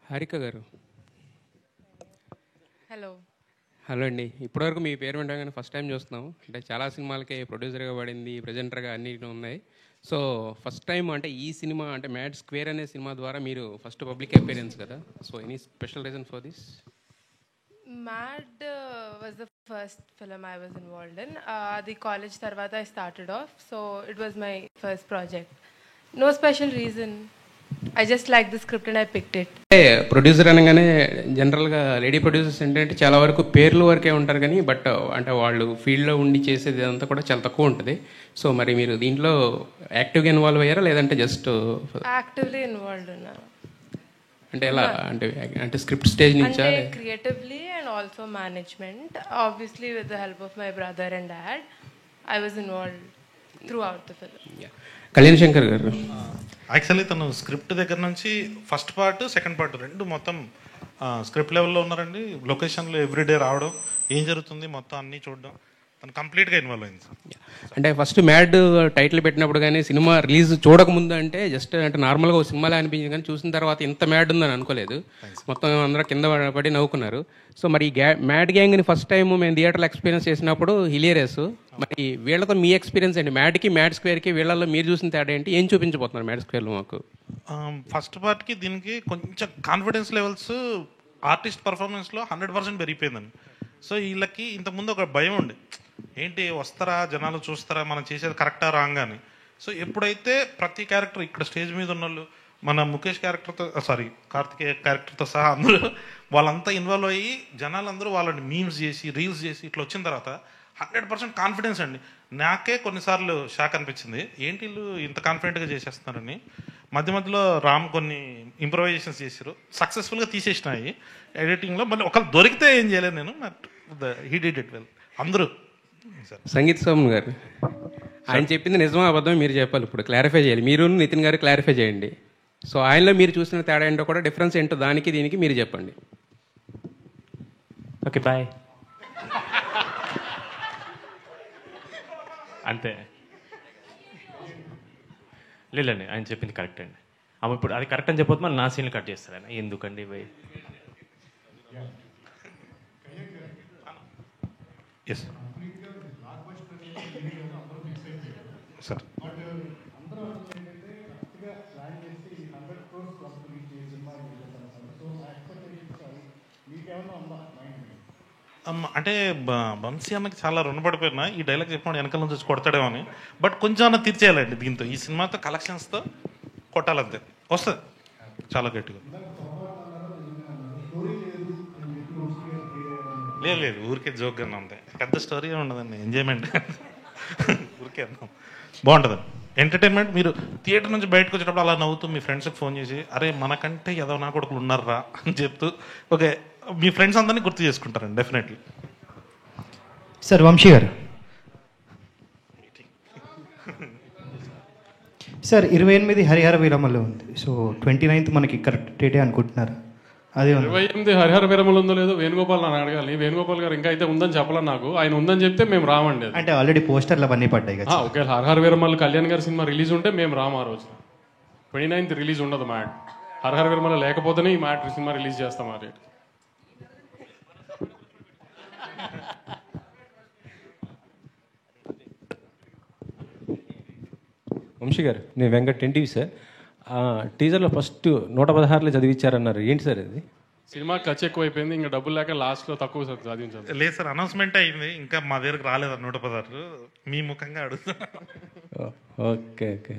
హారిక గారు, hello. Hello అండి. ఇప్పటివరకు మీ పేరు వింటాం కానీ ఫస్ట్ టైం చూస్తున్నాం. అంటే చాలా సినిమాలకి ప్రొడ్యూసర్గా పడింది, ప్రజెంటర్గా అన్ని ఉన్నాయి. సో ఫస్ట్ టైం అంటే ఈ సినిమా అంటే మ్యాడ్ స్క్వేర్ అనే సినిమా ద్వారా మీరు ఫస్ట్ పబ్లిక్ అపీరెన్స్ కదా. So any special reason for this? Mad was the first film I was involved in. The college tarvata I started off, so it was my first project. No special reason. I just liked the script and I picked it. అంటే producer అనగానే జనరల్గా lady producers ఏంటంటే చాలా వరకు పేర్లు వరకే ఉంటారు కానీ బట్ అంటే వాళ్ళు ఫీల్డ్లో ఉండి చేసేది అంతా కూడా చాలా తక్కువ ఉంటుంది. సో మరి మీరు దీంట్లో యాక్టివ్గా ఇన్వాల్వ్ అయ్యారా లేదంటే జస్ట్ Actively involved in అంటే ఎలా అంటే అంటే స్క్రిప్ట్ స్టేజ్ నుంచా? and creatively and also management. Obviously with the help of my brother and dad, I was involved throughout the film. Kalyan Shankar గారు, యాక్చువల్లీ తను స్క్రిప్ట్ దగ్గర నుంచి ఫస్ట్ పార్ట్ సెకండ్ పార్ట్ రెండు మొత్తం స్క్రిప్ట్ లెవెల్లో ఉన్నారండి. లొకేషన్లో ఎవ్రీడే రావడం, ఏం జరుగుతుంది మొత్తం అన్నీ చూడడం, తను కంప్లీట్గా ఇన్వాల్వ్ అయింది సార్. అంటే ఫస్ట్ మ్యాడ్ టైటిల్ పెట్టినప్పుడు కానీ సినిమా రిలీజ్ చూడకముందు అంటే జస్ట్ అంటే నార్మల్గా ఒక సినిమాలో అనిపించింది కానీ చూసిన తర్వాత ఇంత మ్యాడ్ ఉందని అనుకోలేదు. మొత్తం అందరూ కింద పడి నవ్వుకున్నారు. సో మరి మ్యాడ్ గ్యాంగ్ని ఫస్ట్ టైం మేము థియేటర్లో ఎక్స్పీరియన్స్ చేసినప్పుడు హిలియరస్. మరి వీళ్ళతో మీ ఎక్స్పీరియన్స్ ఏంటి? మ్యాడ్కి మ్యాడ్ స్క్వేర్కి వీళ్ళల్లో మీరు చూసిన తేడా ఏంటి? ఏం చూపించబోతున్నారు మ్యాడ్ స్క్వేర్లో మాకు? ఫస్ట్ పార్ట్కి దీనికి కొంచెం కాన్ఫిడెన్స్ లెవెల్స్ ఆర్టిస్ట్ పర్ఫార్మెన్స్లో 100% పెరిగిపోయిందండి. సో వీళ్ళకి ఇంతకుముందు ఒక భయం ఉండే, ఏంటి వస్తారా జనాలు చూస్తారా మనం చేసేది కరెక్టా రాంగ్ అని. సో ఎప్పుడైతే ప్రతి క్యారెక్టర్ ఇక్కడ స్టేజ్ మీద ఉన్న వాళ్ళు మన ముఖేష్ క్యారెక్టర్తో కార్తికేయ క్యారెక్టర్తో సహా అందరూ వాళ్ళంతా ఇన్వాల్వ్ అయ్యి జనాలందరూ వాళ్ళని మీమ్స్ చేసి రీల్స్ చేసి ఇట్లా వచ్చిన తర్వాత 100% కాన్ఫిడెన్స్ అండి. నాకే కొన్నిసార్లు షాక్ అనిపించింది, ఏంటి వీళ్ళు ఇంత కాన్ఫిడెంట్గా చేసేస్తున్నారని. మధ్య మధ్యలో రామ్ కొన్ని ఇంప్రవైజేషన్స్ చేశారు, సక్సెస్ఫుల్గా తీసేసినాయి ఎడిటింగ్లో. మళ్ళీ ఒకళ్ళు దొరికితే ఏం చేయలేదు నేను, హీ డిడ్ ఇట్ వెల్ అందరూ. సంగీత్ సోమన్ గారు, ఆయన చెప్పింది నిజమా అబద్ధం మీరు చెప్పాలి. ఇప్పుడు క్లారిఫై చేయాలి, మీరు నితిన్ గారు క్లారిఫై చేయండి. సో ఆయనలో మీరు చూసిన తేడా ఏంటో కూడా డిఫరెన్స్ ఏంటో దానికి దీనికి మీరు చెప్పండి. Okay bye. అంతే లేదండి, ఆయన చెప్పింది కరెక్ట్ అండి. ఆమె ఇప్పుడు అది కరెక్ట్ అని చెప్పొద్దు, మళ్ళీ నా సీన్లు కట్ చేస్తారు ఆయన. ఎందుకండి బై? Yes sir. అంటే వంశీ అన్నకి చాలా రుణపడిపోయినా ఈ డైలాగ్ చెప్పినప్పుడు వెనకాల నుంచి వచ్చి కొడతాడేమో అని. బట్ కొంచెం అన్న తీర్చేయాలండి దీంతో, ఈ సినిమాతో కలెక్షన్స్తో కొట్టాలంతే, వస్తుంది చాలా గట్టిగా. లేదు ఊరికే జోక్గానే ఉంది, పెద్ద స్టోరీ ఉండదండి, ఎంజాయ్మెంట్ ఊరికే అన్నాం. బాగుంటుందండి ఎంటర్టైన్మెంట్. మీరు థియేటర్ నుంచి బయటకు వచ్చేటప్పుడు అలా నవ్వుతూ మీ ఫ్రెండ్స్కి ఫోన్ చేసి అరే మనకంటే ఏదో నా కొడుకులు ఉన్నారా అని చెప్తూ ఓకే మీ ఫ్రెండ్స్ అందరినీ గుర్తు చేసుకుంటారండి డెఫినెట్లీ. సార్ వంశీ గారు, సార్ 28 హరిహర వీరమల్లో ఉంది. సో 29th మనకి కరెక్ట్ డేటే అనుకుంటున్నారు? అదే 28 హరిహర వీరమలు ఉందో లేదో వేణుగోపాల్ నన్ను అడగాలి. వేణుగోపాల్ గారు ఇంకా అయితే ఉందని చెప్పాలని నాకు, ఆయన ఉందని చెప్తే మేము రామండి. అంటే ఆల్రెడీ పోస్టర్లు అవన్నీ పడ్డాయి కదా. ఓకే, హరిహర వీరమల్ కళ్యాణ్ గారి సినిమా రిలీజ్ ఉంటే మేము రాము. ఆ రోజు 29th రిలీజ్ ఉండదు మ్యాట్. హరిహర వీరమల లేకపోతేనే ఈ మ్యాట్ సినిమా రిలీజ్ చేస్తాం. ఆ రేట్ వంశీ గారు, నేను వెంకట్ ఎన్టీవీ సార్. టీజర్లో ఫస్ట్ 116 చదివించారన్నారు, ఏంటి సార్ అది? సినిమా ఖర్చు ఎక్కువైపోయింది, ఇంకా డబ్బులు లేక లాస్ట్లో తక్కువ చదివించాలి. లేదు సార్, అనౌన్స్మెంట్ అయింది, ఇంకా మా దగ్గరకు రాలేదు 116. మీ ముఖంగా అడుగుతున్నా. Okay okay.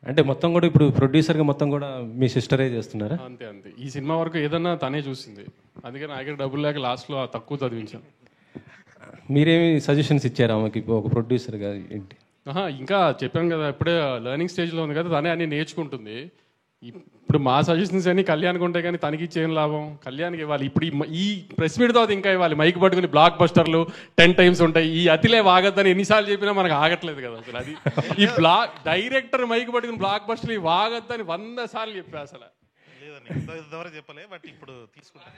అంటే మొత్తం కూడా ఇప్పుడు ప్రొడ్యూసర్గా మొత్తం కూడా మీ సిస్టరే చేస్తున్నారా? అంతే అంతే. ఈ సినిమా వరకు ఏదన్నా తనే చూసింది, అందుకే నా దగ్గర డబ్బులు లేక లాస్ట్లో తక్కువ చదివించాను. మీరేమి సజెషన్స్ ఇచ్చారు ఆమెకి ఒక ప్రొడ్యూసర్గా ఏంటి? ఇంకా చెప్పాను కదా, ఇప్పుడే లెర్నింగ్ స్టేజ్లో ఉంది కదా, తనే అన్ని నేర్చుకుంటుంది. ఇప్పుడు మా సజెషన్స్ అన్ని కళ్యాణ్కి ఉంటాయి కానీ తనకి ఇచ్చేం లాభం? కళ్యాణ్కి ఇవ్వాలి. ఇప్పుడు ఈ ప్రెస్ మీట్ తర్వాత ఇంకా ఇవ్వాలి. మైక్ పట్టుకుని బ్లాక్ బస్టర్లు 10 times ఉంటాయి. ఈ అతిలే వాగద్దని ఎన్నిసార్లు చెప్పినా మనకు ఆగట్లేదు కదా అసలు. అది ఈ డైరెక్టర్ మైక్ పట్టుకుని బ్లాక్ బస్టర్లు వాగద్దని 100 సార్లు చెప్పా. అసలు లేదని ఇంతవరకు చెప్పలే, బట్ ఇప్పుడు తీసుకుంటా.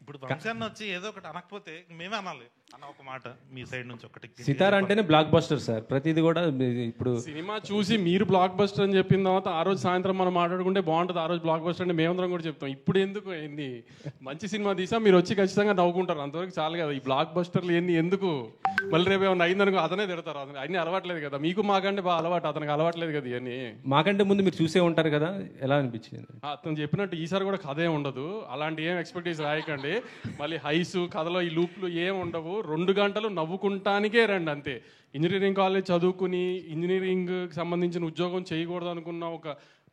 ఇప్పుడు వంశాన్ని వచ్చి ఏదో ఒకటి అనకపోతే మేమే అనాలి అన్న ఒక మాట మీ సైడ్ నుంచి ఒకటి. సితార అంటేనే బ్లాక్ బస్టర్ సార్, ప్రతిది కూడా ఇప్పుడు సినిమా చూసి మీరు బ్లాక్ బస్టర్ అని చెప్పిన తర్వాత ఆ రోజు సాయంత్రం మనం మాట్లాడుకుంటే బాగుంటుంది, ఆ రోజు బ్లాక్ బస్టర్ అంటే మేమందరం కూడా చెప్తాం. ఇప్పుడు ఎందుకు ఏంది మంచి సినిమా తీసా మీరు వచ్చి ఖచ్చితంగా నవ్వుకుంటారు, అంతవరకు చాలు కదా. ఈ బ్లాక్ బస్టర్లు ఏంది ఎందుకు, మళ్ళీ రేపు ఏమన్నా అయిందనుకో అతనే తిడతారు. అన్ని అలవాట్లేదు కదా మీకు, మాకంటే బాగా అలవాటు, అతనికి అలవాట్లేదు కదా ఇవన్నీ. మాకంటే ముందు మీరు చూసే ఉంటారు కదా, ఎలా అనిపించింది? అతను చెప్పినట్టు ఈసారి కూడా కథ ఏం ఉండదు, అలాంటి ఏం ఎక్స్పెక్టేషన్ రాయకండి. మళ్ళీ హైస్ కథలో ఈ లూప్లు ఏం ఉండవు, 2 గంటలు నవ్వుకుంటానికే రండి అంతే. ఇంజనీరింగ్ కాలేజ్ చదువుకుని ఇంజనీరింగ్ సంబంధించిన ఉద్యోగం చేయకూడదు అనుకున్న ఒక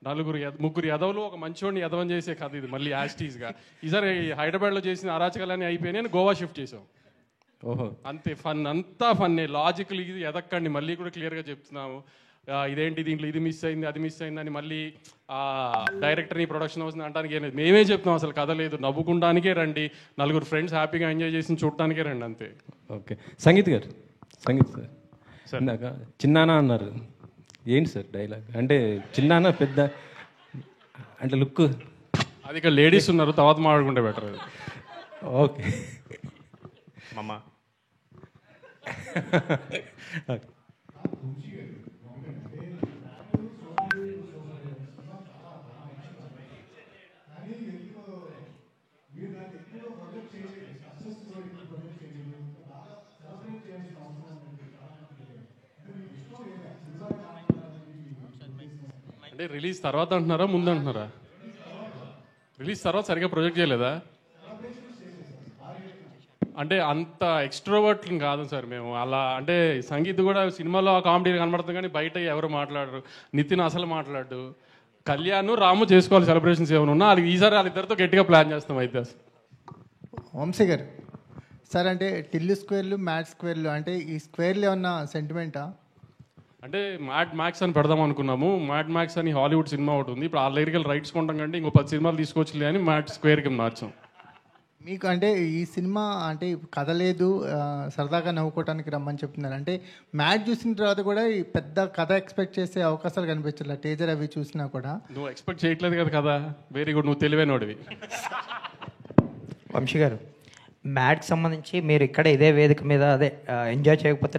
3 ఎదవలు ఒక మంచివాడిని ఎదవం చేసే కథ ఇది, మళ్ళీ యాస్టీస్గా. ఈసారి హైదరాబాద్లో చేసిన అరాచకాలన్నీ అయిపోయినాయి, గోవా షిఫ్ట్ చేసాం. ఓహో అంతే, ఫన్ అంతా ఫన్నే, లాజికల్ ఇది ఎదక్కండి. మళ్ళీ కూడా క్లియర్గా చెప్తున్నాము, ఇదేంటి దీంట్లో ఇది మిస్ అయింది అది మిస్ అయింది అని మళ్ళీ డైరెక్టర్ని ప్రొడక్షన్ హౌస్ని అంటానికి ఏం లేదు. మేమే చెప్తున్నాం అసలు కథ లేదు, నవ్వుకుంటానికే రండి, 4 ఫ్రెండ్స్ హ్యాపీగా ఎంజాయ్ చేసి చూడటానికే రండి అంతే. ఓకే సంగీత్ గారు, సంగీత్ సార్ ఇందాక చిన్నానా అన్నారు, ఏంటి సార్ డైలాగ్? అంటే చిన్నానా పెద్ద అంటే లుక్ అది ఇక్కడ లేడీస్ ఉన్నారు, తర్వాత మాట్లాడుకుంటే బెటర్. ఓకే మమ్మ అంటే రిలీజ్ తర్వాత అంటున్నారా ముందు అంటున్నారా? రిలీజ్ తర్వాత సరిగ్గా ప్రొజెక్ట్ చేయలేదా? అంటే అంత ఎక్స్ట్రోవర్ట్ కాదు సార్ మేము అలా. అంటే సంగీత్ కూడా సినిమాలో కామెడీ కనబడుతుంది కానీ బయట ఎవరు మాట్లాడరు. నితిన్ అసలు మాట్లాడు. కళ్యాణ్ రాము చేసుకోవాలి సెలబ్రేషన్స్ ఏమైనా ఉన్నా, అది ఈసారి వాళ్ళిద్దరితో గట్టిగా ప్లాన్ చేస్తాం అయితే. వంశీ గారు సార్, అంటే టిల్లు స్క్వేర్లు మ్యాట్ స్క్వేర్లు అంటే ఈ స్క్వేర్లు ఏమన్నా సెంటిమెంటా? అంటే మ్యాడ్ మ్యాక్స్ అని పెడదాం అనుకున్నాము. మ్యాడ్ మ్యాక్స్ అని హాలీవుడ్ సినిమా ఒకటి ఉంది, ఇప్పుడు ఆ దగ్గరికి రైట్స్ కొంటాం కంటే ఇంకో 10 సినిమాలు తీసుకోవచ్చులే అని మ్యాట్ స్క్వేర్కి మార్చాం. మీకు అంటే ఈ సినిమా అంటే కథ లేదు, సరదాగా నవ్వుకోవటానికి రమ్మని చెప్తున్నారు. అంటే మ్యాట్ చూసిన తర్వాత కూడా ఈ పెద్ద కథ ఎక్స్పెక్ట్ చేసే అవకాశాలు కనిపించట్లేదు, టీజర్ అవి చూసినా కూడా. నువ్వు ఎక్స్పెక్ట్ చేయట్లేదు కదా కదా, వెరీ గుడ్, నువ్వు తెలివైనోడివి. వంశీ గారు, మ్యాట్కి సంబంధించి మీరు ఇక్కడ ఇదే వేదిక మీద అదే ఎంజాయ్ చేయకపోతే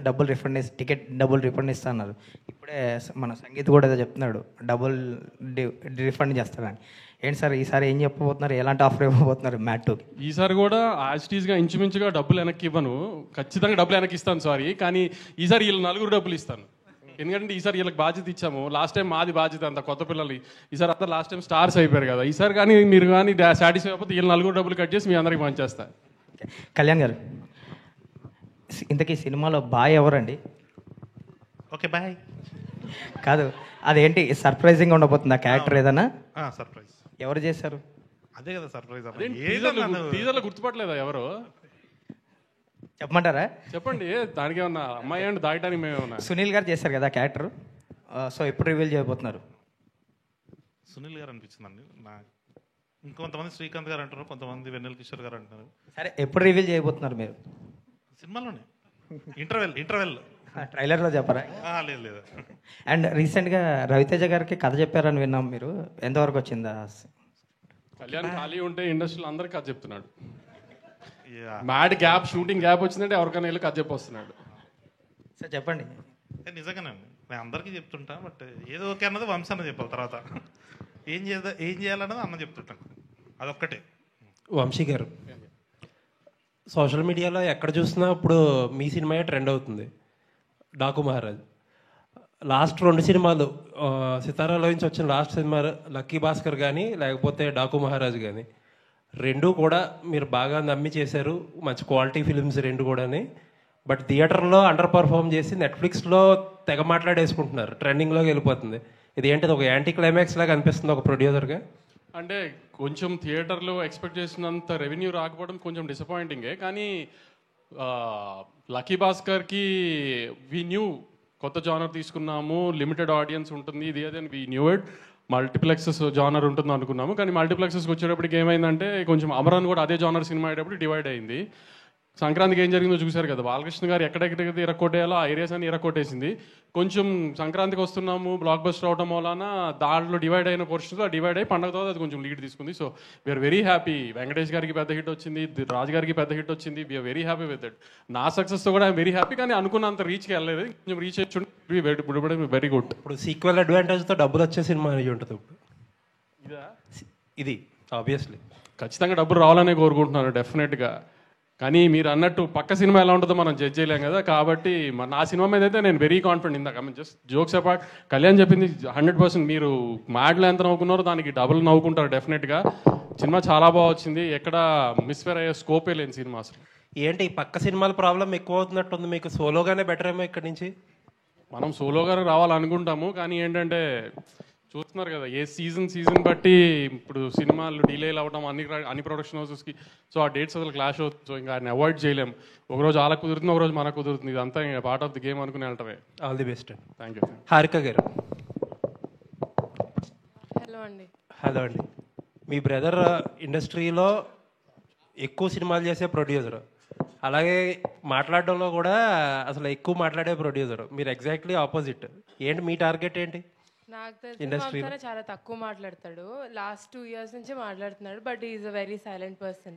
టికెట్ డబుల్ రిఫండ్ ఇస్తా అన్నారు. ఇప్పుడే మన సంగీత్ కూడా ఏదో చెప్తున్నాడు డబుల్ రిఫండ్ చేస్తారని. ఏంటి సార్ ఈసారి ఏం చెప్పబోతున్నారు, ఎలాంటి ఆఫర్ ఇవ్వబోతున్నారు మ్యాట్ 2కి? ఈసారి కూడా యాస్టీస్గా ఇంచుమించుగా డబ్బులు వెనక్కి ఇవ్వను, ఖచ్చితంగా డబ్బులు వెనక్కి ఇస్తాను సారీ, కానీ ఈసారి వీళ్ళు 4 డబ్బులు ఇస్తాను. ఎందుకంటే ఈసారి వీళ్ళకి బాధ్యత ఇచ్చాము. లాస్ట్ టైం మాది బాధ్యత అంత కొత్త పిల్లలు, ఈసారి అంతా లాస్ట్ టైం స్టార్స్ అయిపోయారు కదా. ఈసారి కానీ మీరు కానీ సాటిస్ఫై అయిపోతే వీళ్ళు 4 డబ్బులు కట్ చేసి మీ అందరికి పనిచేస్తా. కళ్యాణ్ గారు, ఇంతకీ సినిమాలో బాయ్ ఎవరండి? ఓకే బాయ్ కాదు, అదేంటి సర్ప్రైజింగ్ ఉండబోతుంది ఆ క్యారెక్టర్ ఏదన్నా? సర్ప్రైజ్ ఎవరు చేశారు? అదే కదా సర్ప్రైజ్. టీజర్లో గుర్తుపట్టలేదా ఎవరు? చెప్పమంటారా? చెప్పండి, దానికి ఏమన్నా అమ్మాయి అండి దాయటానికి మేమేమన్నా? సునీల్ గారు చేశారు కదా క్యారెక్టర్, సో ఎప్పుడు రివీల్ చేయబోతున్నారు? సునీల్ గారు అనిపించిందండి నాకు. ఇంకొంతమంది శ్రీకాంత్ గారు అంటారు, కొంతమంది వెన్నెల కిషోర్ గారు అంటారు. సరే, ఎప్పుడు రివీల్ చేయబోతున్నారు మీరు? సినిమాలోనే ఇంటర్వెల్ ట్రైలర్లో చెప్పరా? లేదు లేదు. అండ్ రీసెంట్గా రవితేజ గారికి కథ చెప్పారని విన్నాం, మీరు ఎంతవరకు వచ్చిందా? కళ్యాణ్ ఖాళీ ఉంటే ఇండస్ట్రీలో అందరికి కథ చెప్తున్నాడు. మ్యాడ్ గ్యాప్, షూటింగ్ గ్యాప్ వచ్చిందంటే ఎవరికైనా వెళ్ళి కథ చెప్పొస్తున్నాడు. సార్ చెప్పండి. నిజంగానే నేను అందరికీ చెప్తుంటా, బట్ ఏదో ఓకే అన్నది వంశాన్ని చెప్పాలి. తర్వాత ఏం చేయాలన్నది అన్న చెప్తుంటాను, అదొక్కటే. వంశీ గారు, సోషల్ మీడియాలో ఎక్కడ చూసినా ఇప్పుడు మీ సినిమా ట్రెండ్ అవుతుంది, డాకు మహారాజ్. లాస్ట్ 2 సినిమాలు సితారాలో నుంచి వచ్చిన లాస్ట్ సినిమా లక్కీ భాస్కర్ కానీ లేకపోతే డాకు మహారాజ్ కానీ, 2 కూడా మీరు బాగా నమ్మి చేశారు, మంచి క్వాలిటీ ఫిలిమ్స్ 2 కూడాని. బట్ థియేటర్లో అండర్ పర్ఫామ్ చేసి నెట్ఫ్లిక్స్లో తెగ మాట్లాడేసుకుంటున్నారు, ట్రెండింగ్లోకి వెళ్ళిపోతుంది. ఇది ఏంటిది, ఒక యాంటీ క్లైమాక్స్ లాగా అనిపిస్తుంది ఒక ప్రొడ్యూసర్గా? అంటే కొంచెం థియేటర్లో ఎక్స్పెక్ట్ చేసినంత రెవెన్యూ రాకపోవడం కొంచెం డిసప్పాయింటింగే. కానీ లక్కీ భాస్కర్కి వి న్యూ, కొత్త జానర్ తీసుకున్నాము, లిమిటెడ్ ఆడియన్స్ ఉంటుంది, ఇది అదే వి న్యూ ఇట్. మల్టీప్లెక్సెస్ జానర్ ఉంటుంది అనుకున్నాము, కానీ మల్టీప్లెక్సెస్కి వచ్చేటప్పటికి ఏమైందంటే కొంచెం అమరాన్ కూడా అదే జానర్ సినిమా అయ్యేటప్పుడు డివైడ్ అయింది. సంక్రాంతికి ఏం జరిగిందో చూశారు కదా, బాలకృష్ణ గారు ఎక్కడెక్కడైతే ఇరక్కొట్టేయాలో ఆ ఏరియాస్ అని ఇరక్కొట్టేసింది. కొంచెం సంక్రాంతికి వస్తున్నాము బ్లాక్ బస్టర్ అవడం వలన దాంట్లో డివైడ్ అయిన పోర్షన్స్ డివైడ్ అయ్యి పండగ తర్వాత అది కొంచెం లీడ్ తీసుకుంది. So we're very happy. Venkatesh గారికి పెద్ద హిట్ వచ్చింది, రాజు గారికి పెద్ద హిట్ వచ్చింది. We're very happy with it. నా సక్సెస్తో కూడా ఐఎమ్ వెరీ హ్యాపీ. కానీ అనుకున్నంత రీచ్కి వెళ్ళలేదు, కొంచెం రీచ్ అయ్యి వెరీ గుడ్. ఇప్పుడు సీక్వెల్ అడ్వాంటేజ్తో డబ్బులు వచ్చే సినిమా అయి ఉంటుంది ఇప్పుడు. ఇది ఆబ్వియస్లీ ఖచ్చితంగా డబ్బులు రావాలనే కోరుకుంటున్నాను డెఫినెట్గా. కానీ మీరు అన్నట్టు పక్క సినిమా ఎలా ఉంటుందో మనం జడ్జ్ చేయలేం కదా. కాబట్టి నా సినిమా మీద అయితే నేను వెరీ కాన్ఫిడెంట్. ఇందాక జస్ట్ జోక్స్ అపార్ట్, కళ్యాణ్ చెప్పింది 100%. మీరు మ్యాడ్లో ఎంత నవ్వుకున్నారో దానికి డబుల్ నవ్వుకుంటారు డెఫినెట్గా. సినిమా చాలా బాగా వచ్చింది, ఎక్కడ మిస్ఫేర్ అయ్యే స్కోపే లేని సినిమా అసలు. ఏంటి ఈ పక్క సినిమాల ప్రాబ్లం ఎక్కువ అవుతున్నట్టుంది, మీకు సోలోగానే బెటర్ ఏమో ఇక్కడి నుంచి? మనం సోలోగా రావాలనుకుంటాము, కానీ ఏంటంటే చూస్తున్నారు కదా ఏ సీజన్ బట్టి ఇప్పుడు సినిమాలు డిలేలు అవ్వడం అన్ని ప్రొడక్షన్ హౌసెస్కి. సో ఆ డేట్స్ అసలు క్లాష్ అవుతుంది. సో ఇంకా ఆయన అవాయిడ్ చేయలేం. ఒకరోజు అలా కుదురుతుంది, ఒకరోజు మనకు కుదురుతుంది. ఇదంతా ఇంకా పార్ట్ ఆఫ్ ది గేమ్ అనుకుని వెళ్ళటమే. All the best. Thank you. Harika గారు. హలో అండి. హలో అండి. మీ బ్రదర్ ఇండస్ట్రీలో ఎక్కువ సినిమాలు చేసే ప్రొడ్యూసర్, అలాగే మాట్లాడడంలో కూడా అసలు ఎక్కువ మాట్లాడే ప్రొడ్యూసర్. మీరు ఎగ్జాక్ట్లీ ఆపోజిట్. ఏంటి మీ టార్గెట్ ఏంటి? నాకు తెలిసి చాలా తక్కువ మాట్లాడతాడు. లాస్ట్ 2 years నుంచి మాట్లాడుతున్నాడు, but is a very silent person.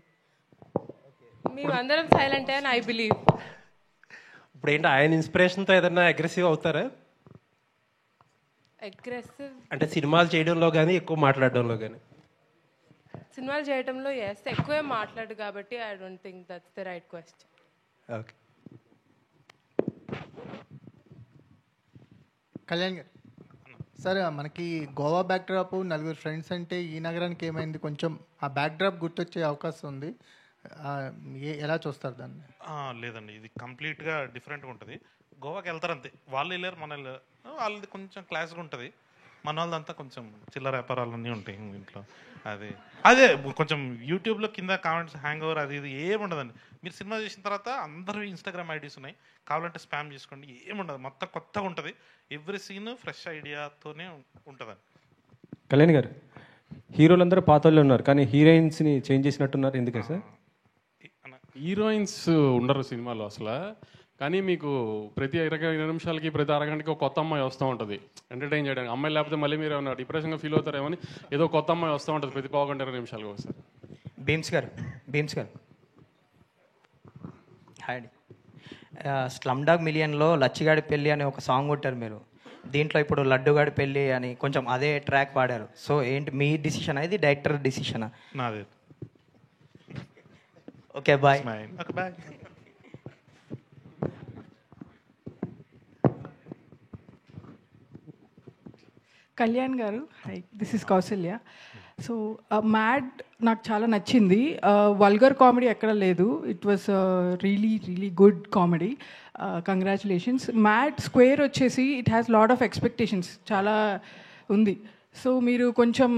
మేమందరం సైలెంట్ అని ఐ బిలీవ్. ఇప్పుడు ఏంటి ఆయన ఇన్స్పిరేషన్తో ఏదైనా అగ్రెసివ్ అవుతారా? అగ్రెసివ్ అంటే సినిమాలు చేయడంలో కానీ ఎక్కువ మాట్లాడడంలో కానీ? సినిమాలు చేయడంలో ఎస్, ఎక్కువే మాట్లాడు కాబట్టి I don't think that's the right question. Okay. Kalyan గారు, సార్ మనకి గోవా బ్యాక్డ్రాప్, 4 ఫ్రెండ్స్ అంటే ఈ నగరానికి ఏమైంది, కొంచెం ఆ బ్యాక్డ్రాప్ గుర్తొచ్చే అవకాశం ఉంది. ఎలా చూస్తారు దాన్ని? లేదండి, ఇది కంప్లీట్గా డిఫరెంట్గా ఉంటుంది. గోవాకి వెళ్తారు అంతే, వాళ్ళు వెళ్ళారు మన వెళ్ళారు. వాళ్ళది కొంచెం క్లాస్గా ఉంటుంది, మన వాళ్ళదంతా కొంచెం చిల్లర వ్యాపారాలన్నీ ఉంటాయి ఇంట్లో. అదే కొంచెం యూట్యూబ్లో కింద కామెంట్స్ హ్యాంగ్ ఓవర్ అది ఇది ఏముండదండి. మీరు సినిమా చేసిన తర్వాత అందరూ ఇన్స్టాగ్రామ్ ఐడీస్ ఉన్నాయి, కావాలంటే స్పామ్ చేసుకోండి, ఏముండదు. మొత్తం కొత్తగా ఉంటుంది, ఎవ్రీ సీన్ ఫ్రెష్ ఐడియాతోనే ఉంటుందండి. కళ్యాణ్ గారు, హీరోలందరూ పాత వాళ్ళు ఉన్నారు, కానీ హీరోయిన్స్ని చేంజ్ చేసినట్టున్నారు, ఎందుకే సార్? హీరోయిన్స్ ఉండరు సినిమాలో అసలు. కానీ మీకు ప్రతి 20 నిమిషాలకి ప్రతి అరగంటకి ఒక కొత్త అమ్మాయి వస్తూ ఉంటుంది ఎంటర్టైన్ చేయడానికి. అమ్మాయి లేకపోతే మళ్ళీ మీరు ఏమన్నా డిప్రెషన్గా ఫీల్ అవుతారేమని ఏదో కొత్త అమ్మాయి వస్తూ ఉంటుంది ప్రతి 15-20 నిమిషాలకు ఒకసారి. భీమ్స్ గారు హాయ్ అండి. స్లమ్ డాగ్ మిలియన్లో లచ్చిగాడి పెళ్ళి అనే ఒక సాంగ్ కొట్టారు మీరు. దీంట్లో ఇప్పుడు లడ్డుగాడి పెళ్ళి అని కొంచెం అదే ట్రాక్ పాడారు. సో ఏంటి మీ డిసిషనా, ఇది డైరెక్టర్ డిసిషనా? నాదే. Okay bye. బాయ్. కళ్యాణ్ గారు, hi, this is Kausalya. So Mad నాకు చాలా నచ్చింది. వల్గర్ కామెడీ ఎక్కడ లేదు. It was really good comedy. Congratulations. Mad Square వచ్చేసి it has lot of expectations చాలా ఉంది. సో మీరు కొంచెం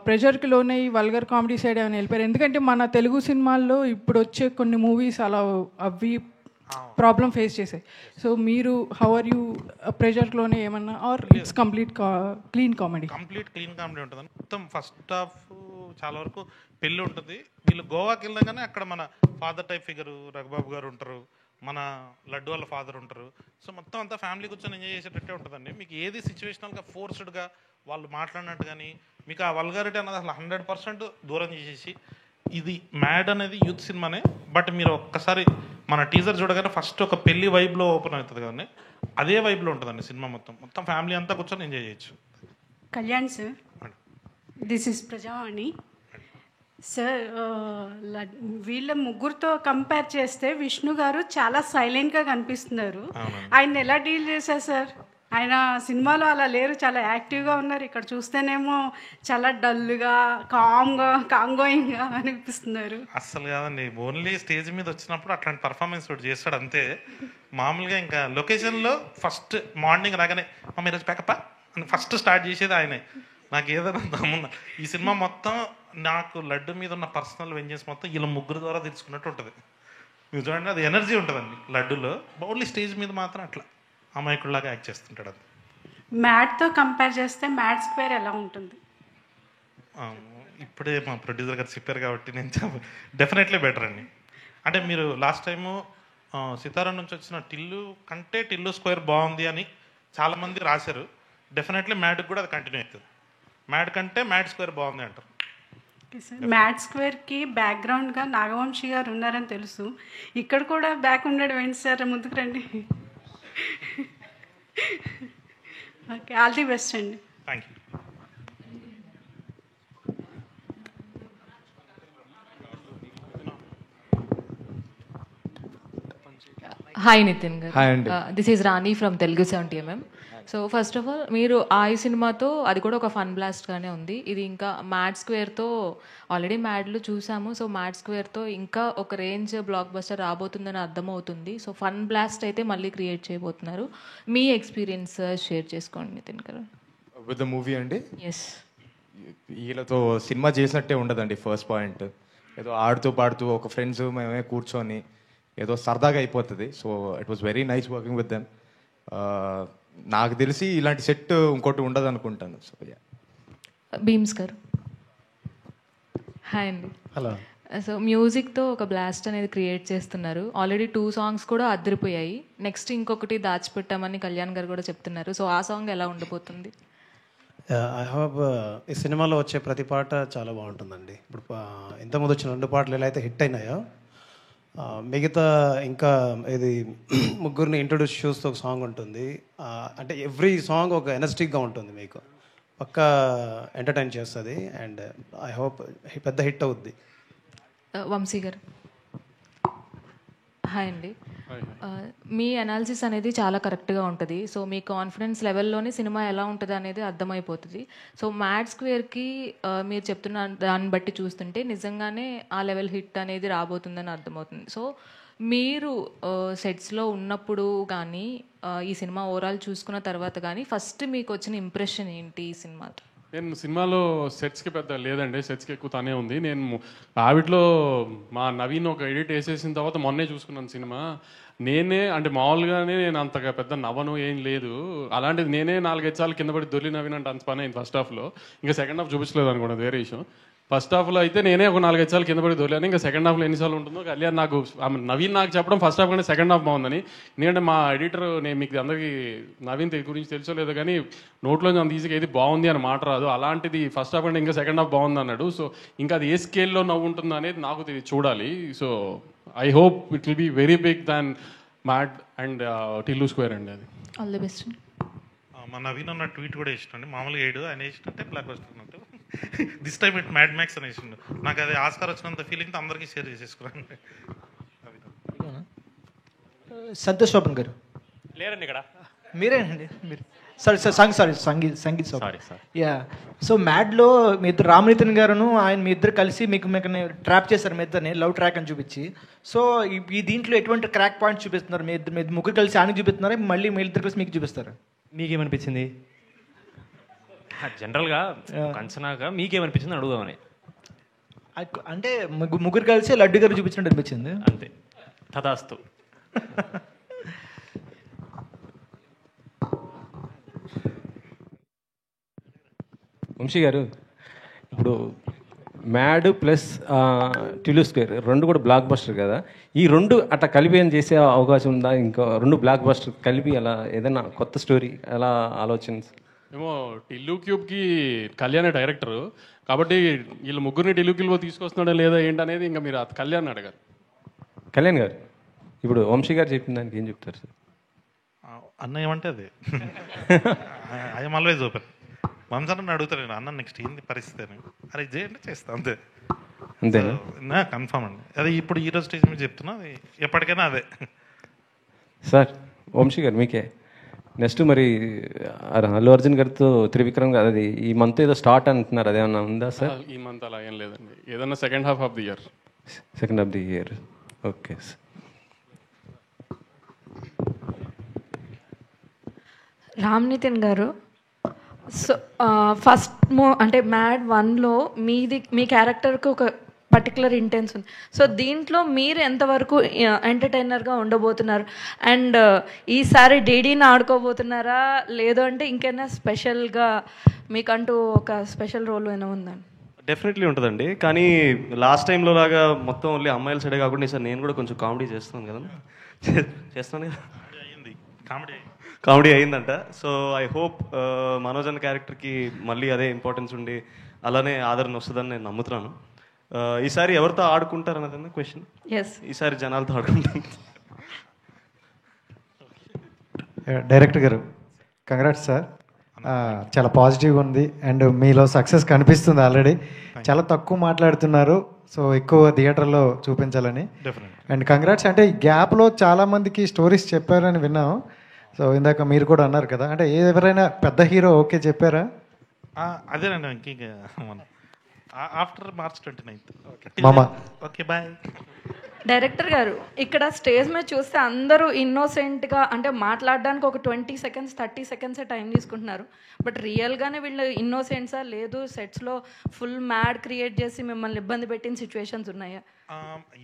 ప్రెషర్కి లోనే వల్గర్ కామెడీ సైడ్ ఏమైనా వెళ్ళిపోయారు. ఎందుకంటే మన తెలుగు సినిమాల్లో ఇప్పుడు వచ్చే కొన్ని మూవీస్ అలా అవి ప్రాబ్లం ఫేస్ చేసాయి. సో మీరు హౌ ఆర్ యూ ప్రెషర్లోనే ఏమన్నా, or it's complete clean comedy? Complete clean comedy ఉంటుంది. మొత్తం ఫస్ట్ హాఫ్ చాలా వరకు పెళ్ళి ఉంటుంది. వీళ్ళు గోవాకి వెళ్ళగానే అక్కడ మన ఫాదర్ టైప్ ఫిగరు రఘుబాబు గారు ఉంటారు, మన లడ్డు వాళ్ళ ఫాదర్ ఉంటారు. సో మొత్తం అంతా ఫ్యామిలీ కూర్చొని ఎంజాయ్ చేసేటట్టే ఉంటుందండి. మీకు ఏది సిచ్యువేషనల్గా ఫోర్స్డ్గా వాళ్ళు మాట్లాడినట్టు కానీ మీకు ఆ వల్గారిటీ అన్నది అసలు 100% దూరం చేసేసి, ఇది మ్యాడ్ అనేది యూత్ సినిమానే. బట్ మీరు ఒక్కసారి మన టీజర్ చూడగానే ఫస్ట్ ఒక పెళ్లి వైబ్లో ఓపెన్ అవుతుంది కదండి, అదే వైబ్లో ఉంటుందండి సినిమా మొత్తం ఫ్యామిలీ అంతా కూర్చొని ఎంజాయ్ చేయొచ్చు. Kalyan sir, this is Prajavani sir. వీళ్ళ ముగ్గురితో కంపేర్ చేస్తే విష్ణు గారు చాలా సైలెంట్గా కనిపిస్తున్నారు. ఆయన ఎలా డీల్ చేశారు సార్? ఆయన సినిమాలో అలా లేరు, చాలా యాక్టివ్గా ఉన్నారు. ఇక్కడ చూస్తేనేమో చాలా డల్గా కాంగోయింగ్గా అనిపిస్తున్నారు. అస్సలు కాదండి, ఓన్లీ స్టేజ్ మీద వచ్చినప్పుడు అట్లాంటి పర్ఫార్మెన్స్ చేస్తాడు అంతే. మామూలుగా ఇంకా లొకేషన్లో ఫస్ట్ మార్నింగ్ రాగానే మమ్మీ ఈరోజు ప్యాకప్పా అని ఫస్ట్ స్టార్ట్ చేసేది ఆయనే. నాకు ఏదైనా దమ్మున్నా ఈ సినిమా మొత్తం నాకు లడ్డు మీద ఉన్న పర్సనల్ వెంజెన్స్ మొత్తం వీళ్ళ ముగ్గురు ద్వారా తెలుసుకున్నట్టు ఉంటుంది. మీరు చూడండి, అది ఎనర్జీ ఉంటుందండి లడ్డులో. ఓన్లీ స్టేజ్ మీద మాత్రం అట్లా అమాయకుల్లాగా యాక్ట్ చేస్తుంటాడు. అది మ్యాడ్తో కంపేర్ చేస్తే మ్యాడ్ స్క్వేర్ ఎలా ఉంటుంది? ఇప్పుడే మా ప్రొడ్యూసర్ గారు చెప్పారు కాబట్టి నేను డెఫినెట్లీ బెటర్ అండి. అంటే మీరు లాస్ట్ టైము సితారా నుంచి వచ్చిన టిల్లు కంటే టిల్లు స్క్వేర్ బాగుంది అని చాలామంది రాశారు. డెఫినెట్లీ మ్యాడ్కి కూడా అది కంటిన్యూ అవుతుంది. మ్యాడ్ కంటే మ్యాడ్ స్క్వేర్ బాగుంది అంటారు. మ్యాడ్ స్క్వేర్కి బ్యాక్గ్రౌండ్గా నాగవంశీ గారు ఉన్నారని తెలుసు. ఇక్కడ కూడా బ్యాక్ ఉండడం ఏంటి సార్? ముందుకు రండి. ఓకే, ఆల్ ది బెస్ట్ అండి. Thank you. హాయ్ నితిన్ గారు. హాయ్ అండి. This is Rani from Telugu 70mm. So first of all మీరు ఈ సినిమాతో అది కూడా ఒక ఫన్ బ్లాస్ట్గానే ఉంది. ఇది ఇంకా మ్యాడ్ స్క్వేర్తో ఆల్రెడీ మ్యాడ్లు చూసాము. సో మ్యాడ్ స్క్వేర్తో ఇంకా ఒక రేంజ్ బ్లాక్ బస్టర్ రాబోతుందని అర్థమవుతుంది. సో ఫన్ బ్లాస్ట్ అయితే మళ్ళీ క్రియేట్ చేయబోతున్నారు. మీ ఎక్స్పీరియన్స్ షేర్ చేసుకోండి నితిన్ గారు. విత్ ద మూవీ అండి. ఎస్, వీళ్ళతో సినిమా చేసినట్టే ఉండదండి. ఫస్ట్ పాయింట్ ఏదో ఆడుతూ పాడుతూ ఒక ఫ్రెండ్స్ మేమే కూర్చొని ఏదో సరదాగా అయిపోతుంది. So it was very nice working with them. నాకు తెలిసి ఇలాంటి సెట్ ఇంకోటి ఉండదు అనుకుంటాను. సో బీమ్స్ గారు. హాయ్ అండి. హలో. సో మ్యూజిక్తో ఒక బ్లాస్ట్ అనేది క్రియేట్ చేస్తున్నారు. ఆల్రెడీ 2 సాంగ్స్ కూడా అదిరిపోయాయి. నెక్స్ట్ ఇంకొకటి దాచిపెట్టామని కళ్యాణ్ గారు కూడా చెప్తున్నారు. సో ఆ సాంగ్ ఎలా ఉండబోతుంది? ఐ హోప్ ఈ సినిమాలో వచ్చే ప్రతి పాట చాలా బాగుంటుందండి. ఇప్పుడు ఇంతకుముందు వచ్చిన 2 పాటలు ఎలా అయితే హిట్ అయినాయో మిగతా ఇంకా ఇది ముగ్గురిని ఇంట్రొడ్యూస్ చూస్తూ ఒక సాంగ్ ఉంటుంది. అంటే ఎవ్రీ సాంగ్ ఒక ఎనర్జెటిక్గా ఉంటుంది, మీకు పక్కా ఎంటర్టైన్ చేస్తుంది. అండ్ ఐ హోప్ పెద్ద హిట్ అవుద్ది. వంశీ గారు. హాయ్ అండి. మీ అనాలిసిస్ అనేది చాలా కరెక్ట్గా ఉంటుంది. సో మీ కాన్ఫిడెన్స్ లెవెల్లోనే సినిమా ఎలా ఉంటుంది అనేది అర్థమైపోతుంది. సో మ్యాడ్ స్క్వేర్కి మీరు చెప్తున్న దాన్ని బట్టి చూస్తుంటే నిజంగానే ఆ లెవెల్ హిట్ అనేది రాబోతుందని అర్థమవుతుంది. సో మీరు సెట్స్లో ఉన్నప్పుడు కానీ ఈ సినిమా ఓవరాల్ చూసుకున్న తర్వాత కానీ ఫస్ట్ మీకు వచ్చిన ఇంప్రెషన్ ఏంటి ఈ సినిమాతో? నేను సినిమాలో సెట్స్కి పెద్ద లేదండి, సెట్స్కి ఎక్కువ తనే ఉంది. నేను ఆవిడలో మా నవీన్ ఒక ఎడిట్ వేసేసిన తర్వాత మొన్నే చూసుకున్నాను సినిమా. నేనే అంటే మామూలుగానే నేను అంతగా పెద్ద నవ్వను ఏం లేదు. అలాంటిది నేనే 4-5 సార్లు కింద పడి దొల్లి నవ్వినంటే అంత పని అయింది ఫస్ట్ హాఫ్లో. ఇంకా సెకండ్ హాఫ్ చూపించలేదు అనుకోండి, వేరే విషయం. ఫస్ట్ హాఫ్లో అయితే నేనే ఒక 4-5 సార్లు కింద పడి దొరికాను. ఇంకా సెకండ్ హాఫ్లో ఎన్నిసార్లు ఉంటుందో కళ్యాణ్ నాకు నవీన్ నాకు చెప్పడం ఫస్ట్ హాఫ్ కంటే సెకండ్ హాఫ్ బాగుందని. ఎందుకంటే మా ఎడిటర్, నేను మీకు అందరికీ నవీన్ గురించి తెలుసో లేదో కానీ నోట్లో అంత ఈజీగా ఏది బాగుంది అని మాట రాదు. అలాంటిది ఫస్ట్ హాఫ్ అంటే ఇంకా సెకండ్ హాఫ్ బాగుంది అన్నాడు. సో ఇంకా అది ఏ స్కేల్లో నవ్వు ఉంటుందో అనేది నాకు చూడాలి. So I hope it will be very big than Mad and Tillu square అండి. అది ఆల్ ది బెస్ట్. మా నవీన్ అన్న ట్వీట్ కూడా వేసినండి. మామూలుగా 7 ఆయన వేసినట్టే బ్లాక్ బస్టర్ అన్నట్టు. This time it mad max అని వేసిండు. నాకు అది ఆస్కార్ వచ్చినంత ఫీలింగ్తో అందరికీ షేర్ చేసేసుకున్నాను. సంతోష్ శోభన్ గారు లేరండి ఇక్కడ. మీరేనండి మీరు. సంగీత్ సారీ. యా. సో మ్యాడ్లో మీ ఇద్దరు రామనితిన్ గారును ఆయన మీ ఇద్దరు కలిసి మీకు ట్రాప్ చేశారు, మీ ఇద్దరిని లవ్ ట్రాక్ అని చూపించి. సో ఈ దీంట్లో ఎటువంటి క్రాక్ పాయింట్ చూపిస్తున్నారు? మీ ముగ్గురు కలిసి ఆయనకి చూపిస్తున్నారా, మళ్ళీ మీ ఇద్దరు కలిసి మీకు చూపిస్తారా? మీకేమనిపించింది? జనరల్గా అంచనాగా మీకేమనిపించింది అడుగుదామని. అంటే ముగ్గురు కలిసి లడ్డు గారు చూపించినట్టు అనిపించింది. అంతే, తదాస్తు. వంశీ గారు, ఇప్పుడు మ్యాడ్ ప్లస్ టిల్లు స్క్వేర్ 2 కూడా బ్లాక్ బస్టర్ కదా. ఈ 2 అట్లా కలిపి ఏం చేసే అవకాశం ఉందా? ఇంకా 2 బ్లాక్ బస్టర్ కలిపి అలా ఏదైనా కొత్త స్టోరీ ఎలా ఆలోచన? ఏమో టిల్లు క్యూబ్కి కళ్యాణ్ డైరెక్టర్ కాబట్టి వీళ్ళు ముగ్గురిని టిల్లు క్యూబ్లో తీసుకొస్తున్నాడా లేదా ఏంటనేది ఇంకా మీరు కళ్యాణ్ అడగారు. కళ్యాణ్ గారు, ఇప్పుడు వంశీ గారు చెప్పిన దానికి ఏం చెప్తారు సార్? అన్న ఏమంటే అది ఐఎమ్ ఆల్వేజ్ ఓపెన్. వంశన్న అడుగుతాను నేను, అన్న నెక్స్ట్ ఏంది పరిస్థితి అని. అరే చేయండి, చేస్తా అంతే. అంతేనా? కన్ఫామ్ అండి. అది ఇప్పుడు ఈ రోజు స్టేజ్ మీద చెప్తున్నా, ఎప్పటికైనా అదే. సార్ వంశీ గారు, మీకే నెక్స్ట్ మరి అల్లు అర్జున్ గారితో త్రివిక్రమ్ గారు అది ఈ మంత్ ఏదో స్టార్ట్ అంటున్నారు, అదేమన్నా ఉందా సార్? ఈ మంత్ అలా ఏం లేదండి, ఏదన్నా second half of the year. Second half the year, okay sir. Ram Nithin గారు, సో ఫస్ట్ అంటే మ్యాడ్ 1లో మీ క్యారెక్టర్కి ఒక పర్టికులర్ ఇంటెన్స్ ఉంది. సో దీంట్లో మీరు ఎంతవరకు ఎంటర్టైనర్గా ఉండబోతున్నారు? అండ్ ఈసారి డీడీని ఆడుకోబోతున్నారా, లేదు అంటే ఇంకైనా స్పెషల్గా మీకంటూ ఒక స్పెషల్ రోల్ ఏమైనా ఉందండి? డెఫినెట్లీ ఉంటుందండి. కానీ లాస్ట్ టైంలో లాగా మొత్తం ఓన్లీ అమ్మాయిల సైడే కాకుండా సార్ నేను కూడా కొంచెం కామెడీ చేస్తున్నాను కదా, చేస్తాను కదా, కామెడీ అయిందంట. సో ఐ హోప్ మనోజ్ అన్న క్యారెక్టర్కి మళ్ళీ అదే ఇంపార్టెన్స్ ఉండి అలానే ఆదరణ వస్తుందని నేను నమ్ముతున్నాను. ఈసారి ఎవరితో ఆడుకుంటారు అన్నదన్న క్వశ్చన్. ఈసారి జనాలతో ఆడుకుంటాను. డైరెక్టర్ గారు కంగ్రాట్స్ సార్, చాలా పాజిటివ్గా ఉంది అండ్ మీలో సక్సెస్ కనిపిస్తుంది ఆల్రెడీ. చాలా తక్కువ మాట్లాడుతున్నారు, సో ఎక్కువ థియేటర్లో చూపించాలని. And congrats. అంటే ఈ గ్యాప్లో చాలామందికి స్టోరీస్ చెప్పారని విన్నాం. సో ఇందాక మీరు కూడా అన్నారు కదా, అంటే ఎవరైనా పెద్ద హీరో ఓకే చెప్పారా? అదేనండి, ఇంక after March 29th. Okay bye. Director గారు, ఇక్కడ స్టేజ్ మీద చూస్తే అందరూ ఇన్నోసెంట్గా అంటే మాట్లాడడానికి ఒక 20 seconds 30 seconds టైం తీసుకుంటున్నారు. బట్ రియల్గానే వీళ్ళు ఇన్నోసెంట్సా లేదు సెట్స్లో ఫుల్ మ్యాడ్ క్రియేట్ చేసి మిమ్మల్ని ఇబ్బంది పెట్టిన సిచ్యువేషన్స్ ఉన్నాయా?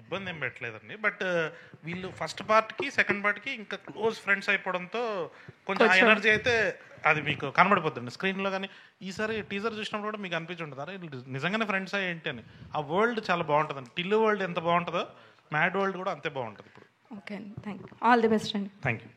ఇబ్బంది ఏం పెట్టలేదండి, బట్ వీళ్ళు ఫస్ట్ పార్ట్కి సెకండ్ పార్ట్కి ఇంకా క్లోజ్ ఫ్రెండ్స్ అయిపోవడంతో కొంచెం ఎనర్జీ అయితే అది మీకు కనబడిపోతుంది స్క్రీన్లో. కానీ ఈసారి టీజర్ చూసినప్పుడు కూడా మీకు అనిపించుంటుంది అరే నిజంగానే ఫ్రెండ్స్ ఏంటి అని. ఆ వరల్డ్ చాలా బాగుంటుందండి. టిల్లు వరల్డ్ ఎంత బాగుంటుందో మ్యాడ్ వరల్డ్ కూడా అంతే బాగుంటుంది ఇప్పుడు. Okay, thank you. All the best అండి. Thank you.